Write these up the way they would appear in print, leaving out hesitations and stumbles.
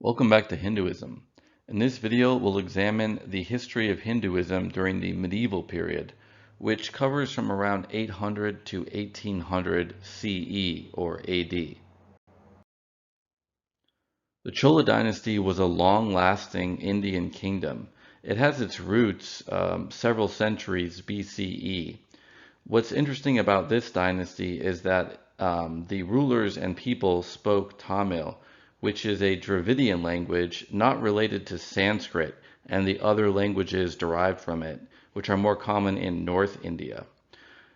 Welcome back to Hinduism. In this video, we'll examine the history of Hinduism during the medieval period, which covers from around 800 to 1800 CE or AD. The Chola Dynasty was a long-lasting Indian kingdom. It has its roots several centuries BCE. What's interesting about this dynasty is that the rulers and people spoke Tamil, which is a Dravidian language not related to Sanskrit and the other languages derived from it, which are more common in North India.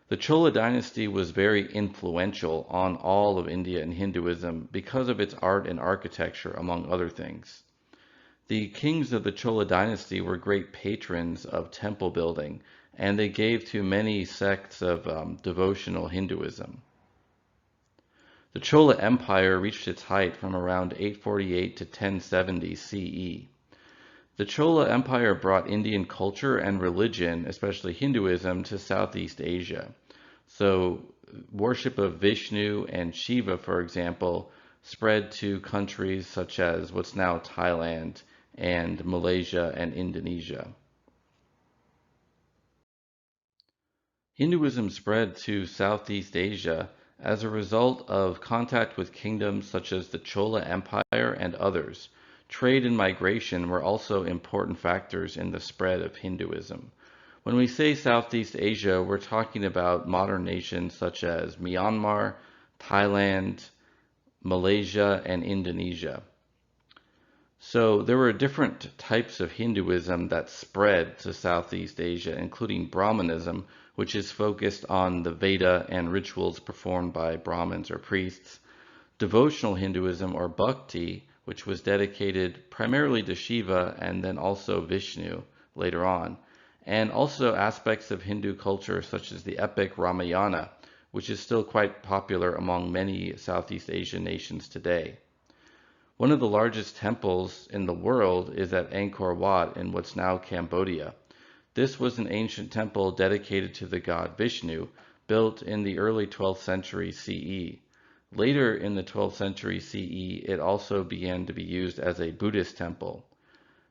The Chola dynasty was very influential on all of India and Hinduism because of its art and architecture, among other things. The kings of the Chola dynasty were great patrons of temple building, and they gave to many sects of devotional Hinduism. The Chola Empire reached its height from around 848 to 1070 CE. The Chola Empire brought Indian culture and religion, especially Hinduism, to Southeast Asia. So worship of Vishnu and Shiva, for example, spread to countries such as what's now Thailand and Malaysia and Indonesia. Hinduism spread to Southeast Asia as a result of contact with kingdoms such as the Chola Empire and others. Trade and migration were also important factors in the spread of Hinduism. When we say Southeast Asia, we're talking about modern nations such as Myanmar, Thailand, Malaysia, and Indonesia. So there were different types of Hinduism that spread to Southeast Asia, including Brahmanism, which is focused on the Veda and rituals performed by Brahmins or priests, devotional Hinduism or Bhakti, which was dedicated primarily to Shiva and then also Vishnu later on, and also aspects of Hindu culture such as the epic Ramayana, which is still quite popular among many Southeast Asian nations today. One of the largest temples in the world is at Angkor Wat in what's now Cambodia. This was an ancient temple dedicated to the god Vishnu, built in the early 12th century CE. Later in the 12th century CE, it also began to be used as a Buddhist temple.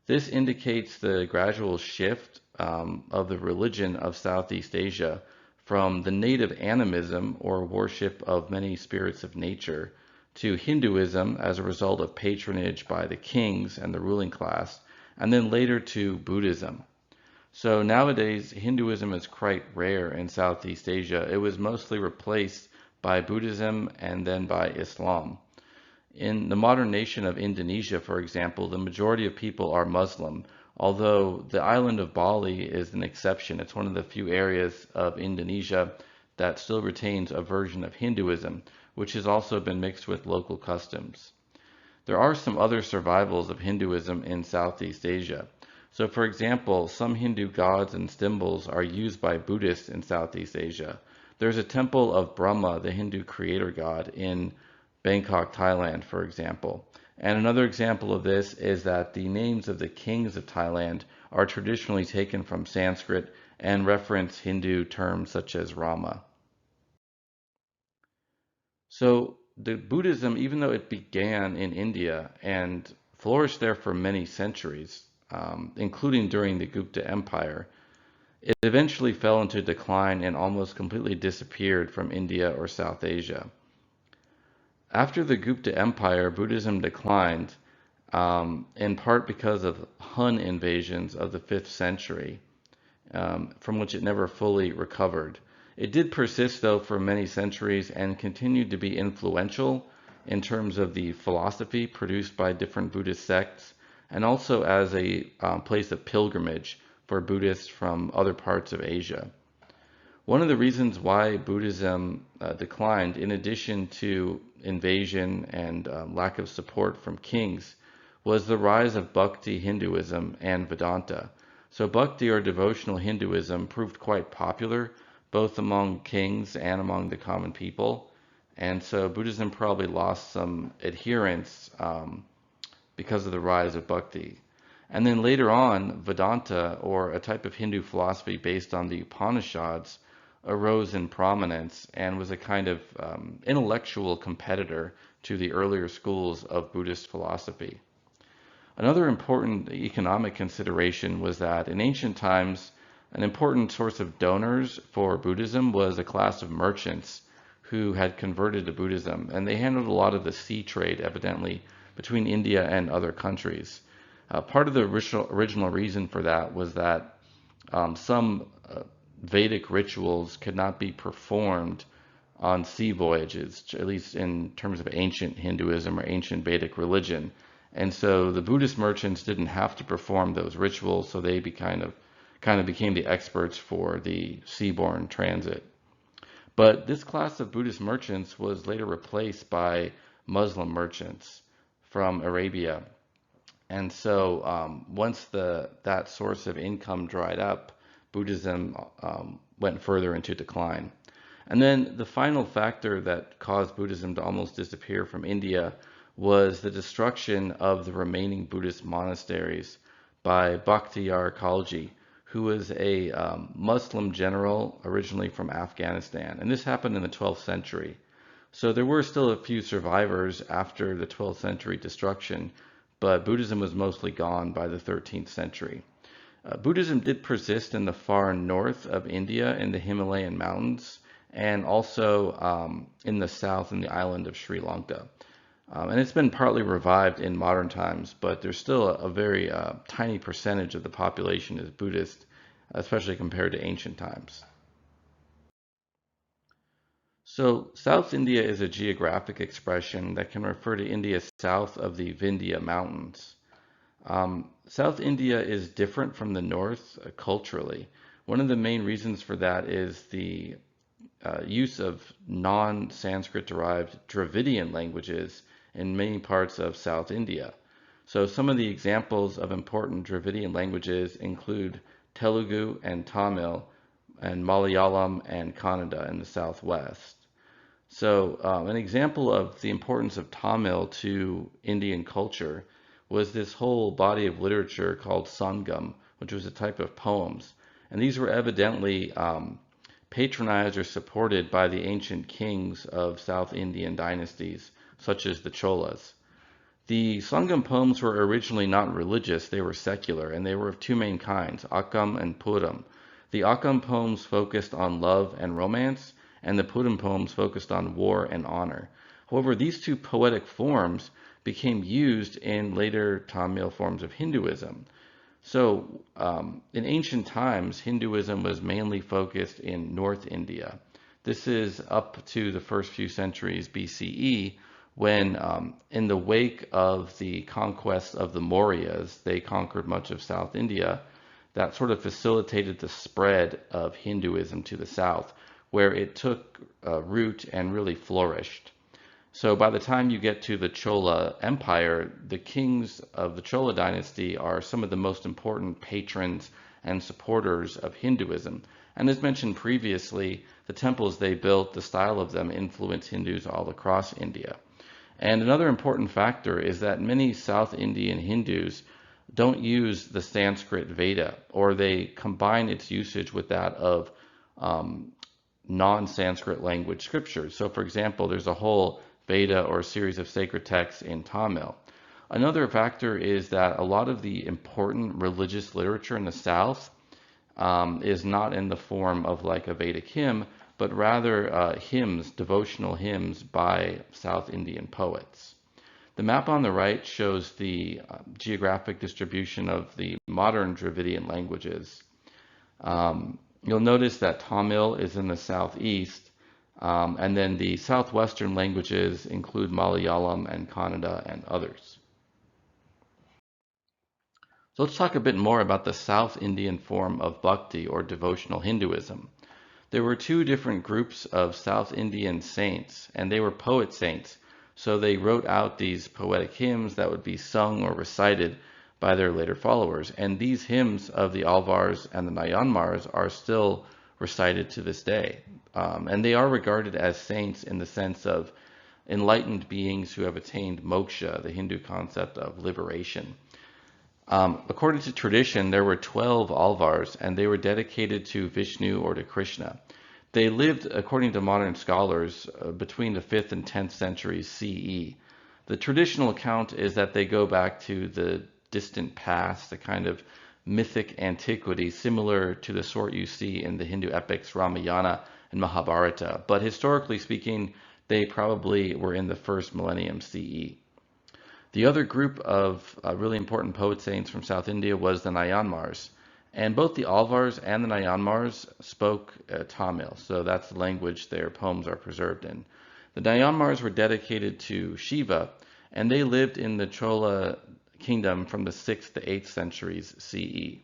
This indicates the gradual shift of the religion of Southeast Asia from the native animism or worship of many spirits of nature to Hinduism as a result of patronage by the kings and the ruling class, and then later to Buddhism. So nowadays, Hinduism is quite rare in Southeast Asia. It was mostly replaced by Buddhism and then by Islam. In the modern nation of Indonesia, for example, the majority of people are Muslim, although the island of Bali is an exception. It's one of the few areas of Indonesia that still retains a version of Hinduism, which has also been mixed with local customs. There are some other survivals of Hinduism in Southeast Asia. So for example, some Hindu gods and symbols are used by Buddhists in Southeast Asia. There's a temple of Brahma, the Hindu creator god, in Bangkok, Thailand, for example. And another example of this is that the names of the kings of Thailand are traditionally taken from Sanskrit and reference Hindu terms such as Rama. So the Buddhism, even though it began in India and flourished there for many centuries, including during the Gupta Empire, it eventually fell into decline and almost completely disappeared from India or South Asia. After the Gupta Empire, Buddhism declined, in part because of Hun invasions of the 5th century, from which it never fully recovered. It did persist, though, for many centuries and continued to be influential in terms of the philosophy produced by different Buddhist sects, and also as a place of pilgrimage for Buddhists from other parts of Asia. One of the reasons why Buddhism declined, in addition to invasion and lack of support from kings, was the rise of Bhakti Hinduism and Vedanta. So Bhakti or devotional Hinduism proved quite popular both among kings and among the common people. And so Buddhism probably lost some adherents because of the rise of Bhakti. And then later on, Vedanta, or a type of Hindu philosophy based on the Upanishads, arose in prominence and was a kind of intellectual competitor to the earlier schools of Buddhist philosophy. Another important economic consideration was that in ancient times, an important source of donors for Buddhism was a class of merchants who had converted to Buddhism, and they handled a lot of the sea trade, evidently, between India and other countries. Part of the original reason for that was that some Vedic rituals could not be performed on sea voyages, at least in terms of ancient Hinduism or ancient Vedic religion. And so the Buddhist merchants didn't have to perform those rituals, so they kind of became the experts for the seaborne transit. But this class of Buddhist merchants was later replaced by Muslim merchants from Arabia. And so once that source of income dried up, Buddhism went further into decline. And then the final factor that caused Buddhism to almost disappear from India was the destruction of the remaining Buddhist monasteries by Bakhtiyar Khalji, who was a Muslim general originally from Afghanistan. And this happened in the 12th century. So there were still a few survivors after the 12th century destruction, but Buddhism was mostly gone by the 13th century. Buddhism did persist in the far north of India in the Himalayan mountains, and also in the south in the island of Sri Lanka. And it's been partly revived in modern times, but there's still a very tiny percentage of the population is Buddhist, especially compared to ancient times. So South India is a geographic expression that can refer to India south of the Vindhya Mountains. South India is different from the north culturally. One of the main reasons for that is the use of non-Sanskrit derived Dravidian languages in many parts of South India. So some of the examples of important Dravidian languages include Telugu and Tamil, and Malayalam and Kannada in the southwest. So an example of the importance of Tamil to Indian culture was this whole body of literature called Sangam, which was a type of poems. And these were evidently patronized or supported by the ancient kings of South Indian dynasties, such as the Cholas. The Sangam poems were originally not religious, they were secular, and they were of two main kinds, Akam and Puram. The Akam poems focused on love and romance, and the Puram poems focused on war and honor. However, these two poetic forms became used in later Tamil forms of Hinduism. So, in ancient times, Hinduism was mainly focused in North India. This is up to the first few centuries BCE, when in the wake of the conquest of the Mauryas, they conquered much of South India. That sort of facilitated the spread of Hinduism to the south, where it took root and really flourished. So by the time you get to the Chola Empire, the kings of the Chola Dynasty are some of the most important patrons and supporters of Hinduism. And as mentioned previously, the temples they built, the style of them influenced Hindus all across India. And another important factor is that many South Indian Hindus don't use the Sanskrit Veda, or they combine its usage with that of non-Sanskrit language scriptures. So for example, there's a whole Veda or a series of sacred texts in Tamil. Another factor is that a lot of the important religious literature in the South is not in the form of like a Vedic hymn, but rather hymns, devotional hymns by South Indian poets. The map on the right shows the geographic distribution of the modern Dravidian languages. You'll notice that Tamil is in the southeast, and then the southwestern languages include Malayalam and Kannada and others. So let's talk a bit more about the South Indian form of Bhakti or devotional Hinduism. There were two different groups of South Indian saints, and they were poet saints. So they wrote out these poetic hymns that would be sung or recited by their later followers. And these hymns of the Alvars and the Nayanmars are still recited to this day. And they are regarded as saints in the sense of enlightened beings who have attained moksha, the Hindu concept of liberation. According to tradition, there were 12 Alvars, and they were dedicated to Vishnu or to Krishna. They lived, according to modern scholars, between the 5th and 10th centuries CE. The traditional account is that they go back to the distant past, a kind of mythic antiquity similar to the sort you see in the Hindu epics Ramayana and Mahabharata. But historically speaking, they probably were in the first millennium CE. The other group of really important poet saints from South India was the Nayanmars. And both the Alvars and the Nayanmars spoke Tamil, so that's the language their poems are preserved in. The Nayanmars were dedicated to Shiva, and they lived in the Chola kingdom from the 6th to 8th centuries CE.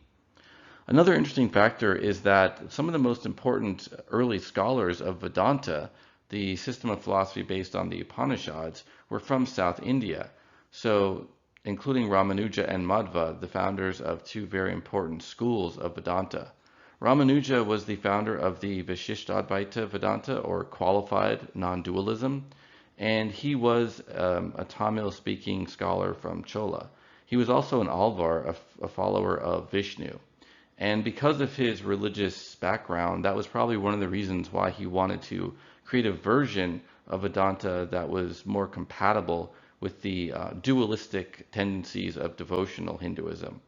Another interesting factor is that some of the most important early scholars of Vedanta, the system of philosophy based on the Upanishads, were from South India. So, including Ramanuja and Madhva, the founders of two very important schools of Vedanta. Ramanuja was the founder of the Vishishtadvaita Vedanta, or qualified non-dualism, and he was a Tamil-speaking scholar from Chola. He was also an Alvar, a follower of Vishnu. And because of his religious background, that was probably one of the reasons why he wanted to create a version of Vedanta that was more compatible with the dualistic tendencies of devotional Hinduism.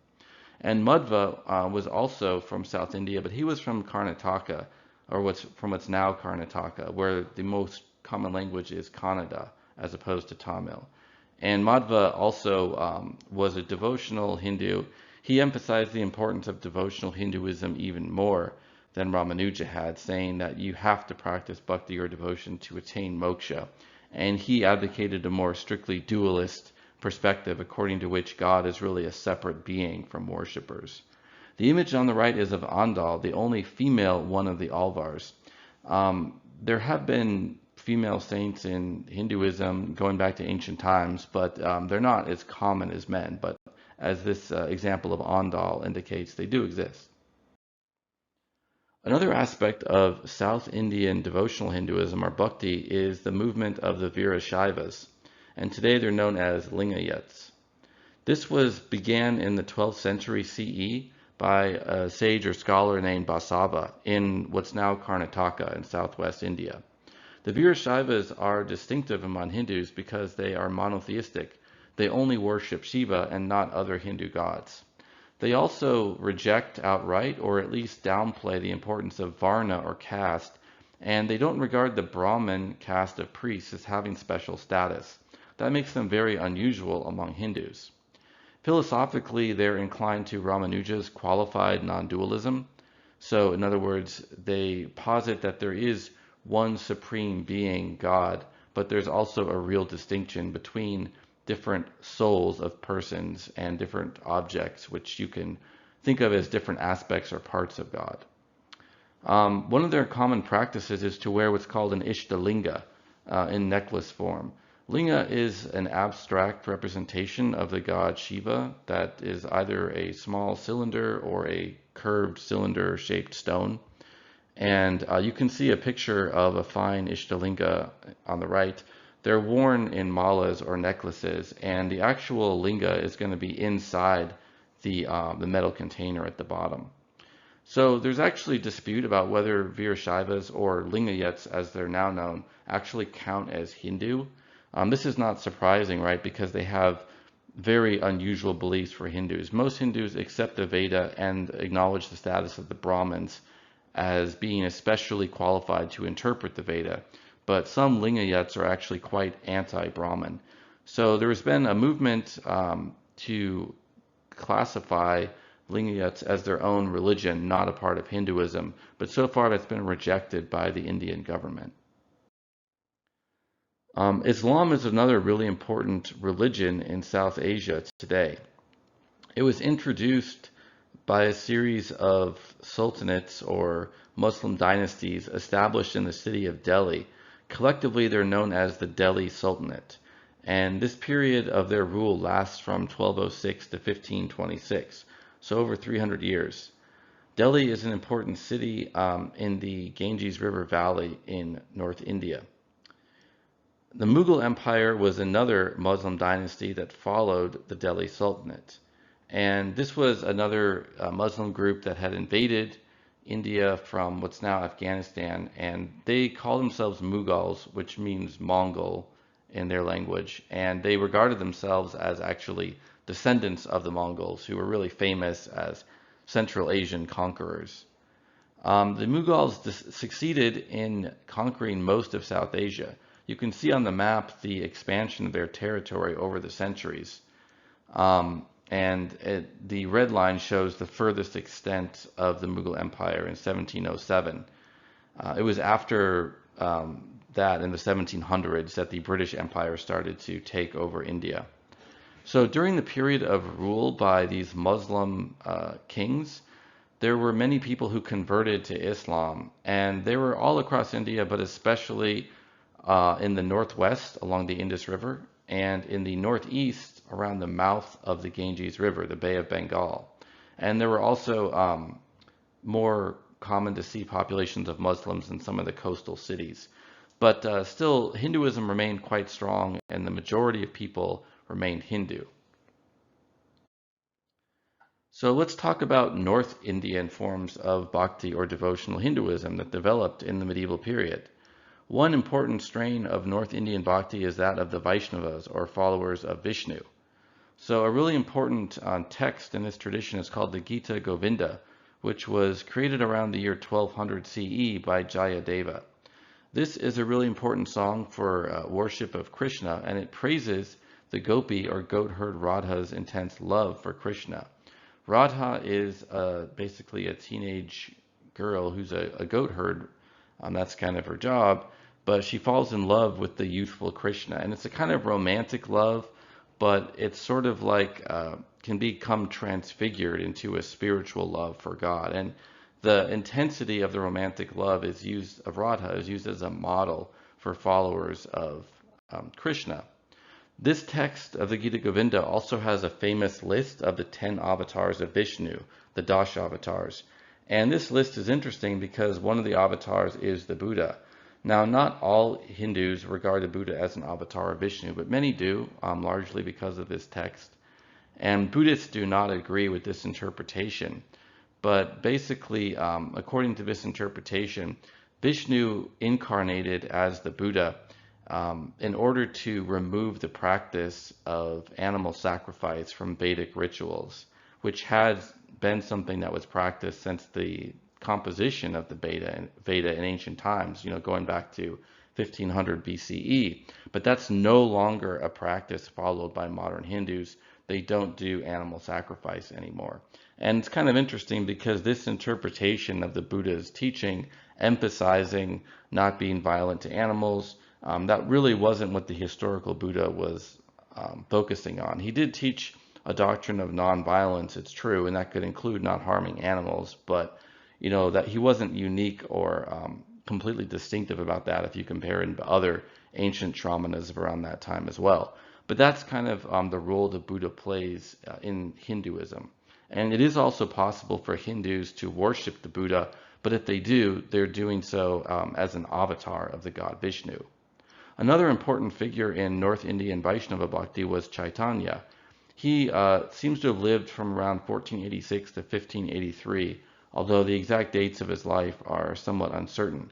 And Madhva was also from South India, but he was from Karnataka, or what's now Karnataka, where the most common language is Kannada, as opposed to Tamil. And Madhva also was a devotional Hindu. He emphasized the importance of devotional Hinduism even more than Ramanuja had, saying that you have to practice bhakti or devotion to attain moksha. And he advocated a more strictly dualist perspective, according to which God is really a separate being from worshippers. The image on the right is of Andal, the only female one of the Alvars. There have been female saints in Hinduism going back to ancient times, but they're not as common as men. But as this example of Andal indicates, they do exist. Another aspect of South Indian devotional Hinduism, or bhakti, is the movement of the Veerashaivas, and today they're known as Lingayats. This began in the 12th century CE by a sage or scholar named Basava in what's now Karnataka in southwest India. The Veerashaivas are distinctive among Hindus because they are monotheistic. They only worship Shiva and not other Hindu gods. They also reject outright, or at least downplay, the importance of varna or caste, and they don't regard the Brahmin caste of priests as having special status. That makes them very unusual among Hindus. Philosophically, they're inclined to Ramanuja's qualified non-dualism. So, in other words, they posit that there is one supreme being, God, but there's also a real distinction between different souls of persons and different objects, which you can think of as different aspects or parts of God. One of their common practices is to wear what's called an Ishtalinga in necklace form. Linga is an abstract representation of the god Shiva that is either a small cylinder or a curved cylinder-shaped stone. And you can see a picture of a fine Ishtalinga on the right. They're worn in malas or necklaces, and the actual linga is going to be inside the metal container at the bottom. So there's actually dispute about whether Veerashaivas, or Lingayats as they're now known, actually count as Hindu. This is not surprising, right, because they have very unusual beliefs for Hindus. Most Hindus accept the Veda and acknowledge the status of the Brahmins as being especially qualified to interpret the Veda, but some Lingayats are actually quite anti-Brahmin. So there has been a movement to classify Lingayats as their own religion, not a part of Hinduism, but so far that's been rejected by the Indian government. Islam is another really important religion in South Asia today. It was introduced by a series of sultanates or Muslim dynasties established in the city of Delhi. Collectively, they're known as the Delhi Sultanate. And this period of their rule lasts from 1206 to 1526, so over 300 years. Delhi is an important city in the Ganges River Valley in North India. The Mughal Empire was another Muslim dynasty that followed the Delhi Sultanate. And this was another Muslim group that had invaded India from what's now Afghanistan, and they call themselves Mughals, which means Mongol in their language, and they regarded themselves as actually descendants of the Mongols, who were really famous as Central Asian conquerors. The Mughals succeeded in conquering most of South Asia. You can see on the map the expansion of their territory over the centuries. The red line shows the furthest extent of the Mughal Empire in 1707. It was after that, in the 1700s, that the British Empire started to take over India. So during the period of rule by these Muslim kings, there were many people who converted to Islam, and they were all across India, but especially in the northwest along the Indus River, and in the northeast around the mouth of the Ganges River, the Bay of Bengal. And there were also more common to see populations of Muslims in some of the coastal cities. But still, Hinduism remained quite strong, and the majority of people remained Hindu. So let's talk about North Indian forms of bhakti or devotional Hinduism that developed in the medieval period. One important strain of North Indian bhakti is that of the Vaishnavas, or followers of Vishnu. So a really important text in this tradition is called the Gita Govinda, which was created around the year 1200 CE by Jayadeva. This is a really important song for worship of Krishna, and it praises the gopi or goat herd Radha's intense love for Krishna. Radha is basically a teenage girl who's a goat herd. That's kind of her job, but she falls in love with the youthful Krishna, and it's a kind of romantic love, but it's sort of like can become transfigured into a spiritual love for God. And the intensity of the romantic love of Radha is used as a model for followers of Krishna. This text of the Gita Govinda also has a famous list of the 10 avatars of Vishnu, the Dasha avatars. And this list is interesting because one of the avatars is the Buddha. Now, not all Hindus regard the Buddha as an avatar of Vishnu, but many do, largely because of this text. And Buddhists do not agree with this interpretation. But basically, according to this interpretation, Vishnu incarnated as the Buddha in order to remove the practice of animal sacrifice from Vedic rituals, which has been something that was practiced since the composition of the Veda in ancient times, going back to 1500 BCE. But that's no longer a practice followed by modern Hindus. They don't do animal sacrifice anymore. And it's kind of interesting because this interpretation of the Buddha's teaching, emphasizing not being violent to animals, that really wasn't what the historical Buddha was focusing on. He did teach a doctrine of nonviolence, it's true, and that could include not harming animals, but that he wasn't unique or completely distinctive about that if you compare it to other ancient shamanism around that time as well. But that's kind of the role the Buddha plays in Hinduism. And it is also possible for Hindus to worship the Buddha, but if they do, they're doing so as an avatar of the god Vishnu. Another important figure in North Indian Vaishnava Bhakti was Chaitanya. He seems to have lived from around 1486 to 1583, although the exact dates of his life are somewhat uncertain.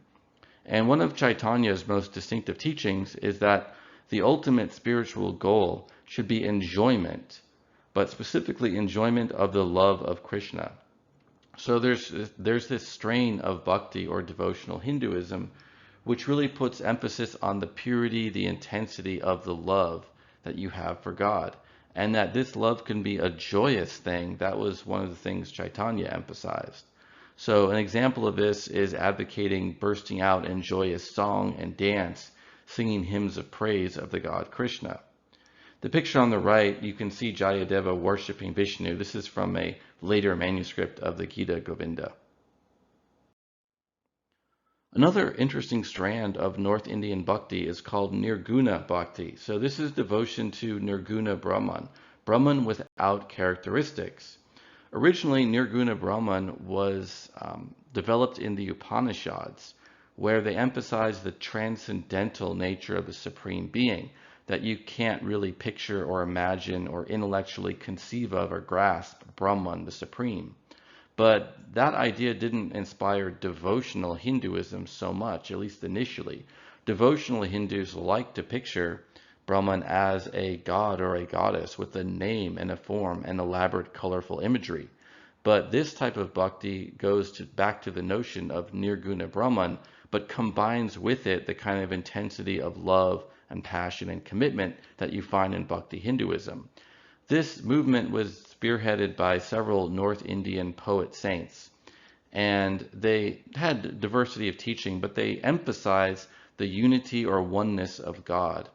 And one of Chaitanya's most distinctive teachings is that the ultimate spiritual goal should be enjoyment, but specifically enjoyment of the love of Krishna. So there's this strain of bhakti or devotional Hinduism which really puts emphasis on the purity, the intensity of the love that you have for God, and that this love can be a joyous thing. That was one of the things Chaitanya emphasized. So an example of this is advocating bursting out in joyous song and dance, singing hymns of praise of the god Krishna. The picture on the right, you can see Jayadeva worshipping Vishnu. This is from a later manuscript of the Gita Govinda. Another interesting strand of North Indian Bhakti is called Nirguna Bhakti. So this is devotion to Nirguna Brahman, Brahman without characteristics. Originally, Nirguna Brahman was developed in the Upanishads, where they emphasize the transcendental nature of the Supreme Being, that you can't really picture or imagine or intellectually conceive of or grasp Brahman, the Supreme. But that idea didn't inspire devotional Hinduism so much, at least initially. Devotional Hindus like to picture Brahman as a god or a goddess with a name and a form and elaborate, colorful imagery. But this type of bhakti goes back to the notion of Nirguna Brahman, but combines with it the kind of intensity of love and passion and commitment that you find in Bhakti Hinduism. This movement was spearheaded by several North Indian poet saints, and they had diversity of teaching, but they emphasized the unity or oneness of God.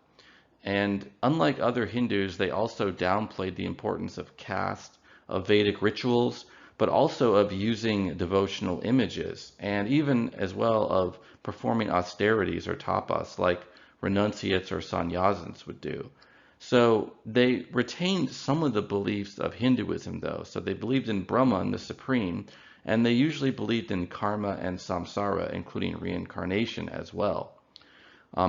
And unlike other Hindus, they also downplayed the importance of caste, of Vedic rituals, but also of using devotional images, and even as well of performing austerities or tapas like renunciates or sannyasins would do. So they retained some of the beliefs of Hinduism though. So they believed in Brahman, the supreme, and they usually believed in karma and samsara, including reincarnation as well.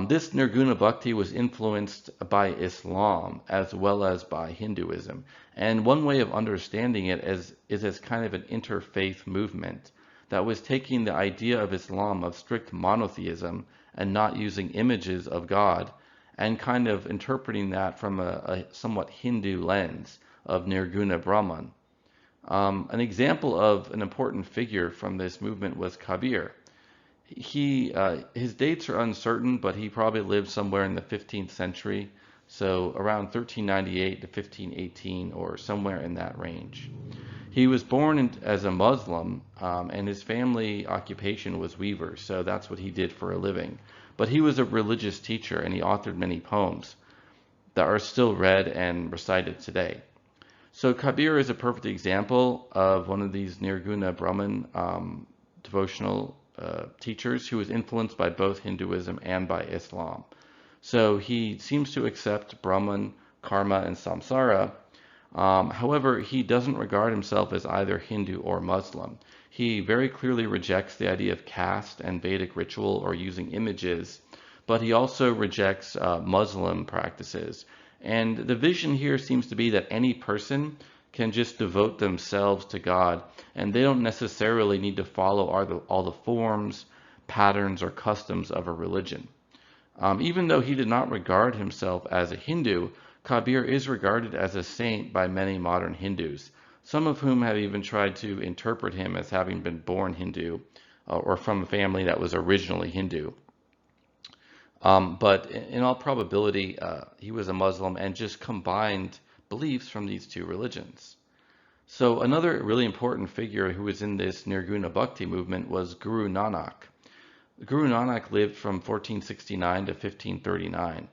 This Nirguna Bhakti was influenced by Islam as well as by Hinduism. And one way of understanding it is as kind of an interfaith movement that was taking the idea of Islam, of strict monotheism, and not using images of God, and kind of interpreting that from a somewhat Hindu lens of Nirguna Brahman. An example of an important figure from this movement was Kabir. His dates are uncertain, but he probably lived somewhere in the 15th century, so around 1398 to 1518 or somewhere in that range. He was born as a Muslim, and his family occupation was weaver, so that's what he did for a living. But he was a religious teacher, and he authored many poems that are still read and recited today. So Kabir is a perfect example of one of these Nirguna Brahman devotional teachers who was influenced by both Hinduism and by Islam. So he seems to accept Brahman, karma, and samsara. However, he doesn't regard himself as either Hindu or Muslim. He very clearly rejects the idea of caste and Vedic ritual or using images, but he also rejects Muslim practices. And the vision here seems to be that any person can just devote themselves to God, and they don't necessarily need to follow all the forms, patterns, or customs of a religion. Even though he did not regard himself as a Hindu, Kabir is regarded as a saint by many modern Hindus, some of whom have even tried to interpret him as having been born Hindu or from a family that was originally Hindu. But in all probability, he was a Muslim and just combined beliefs from these two religions. So another really important figure who was in this Nirguna Bhakti movement was Guru Nanak. Guru Nanak lived from 1469 to 1539,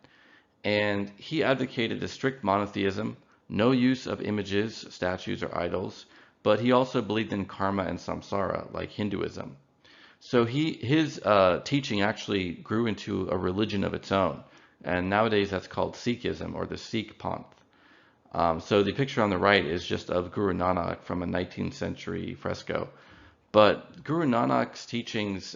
and he advocated a strict monotheism, no use of images, statues, or idols, but he also believed in karma and samsara, like Hinduism. So his teaching actually grew into a religion of its own, and nowadays that's called Sikhism or the Sikh Panth. So the picture on the right is just of Guru Nanak from a 19th century fresco. But Guru Nanak's teachings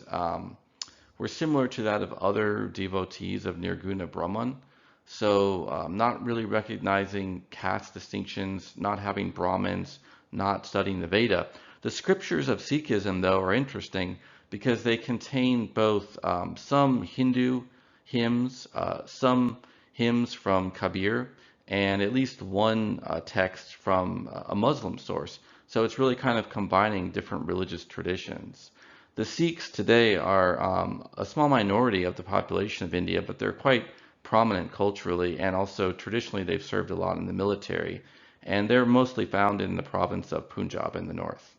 were similar to that of other devotees of Nirguna Brahman. So not really recognizing caste distinctions, not having Brahmins, not studying the Veda. The scriptures of Sikhism, though, are interesting because they contain both some Hindu hymns, some hymns from Kabir, and at least one text from a Muslim source. So it's really kind of combining different religious traditions. The Sikhs today are a small minority of the population of India, but they're quite prominent culturally, and also traditionally they've served a lot in the military. And they're mostly found in the province of Punjab in the north.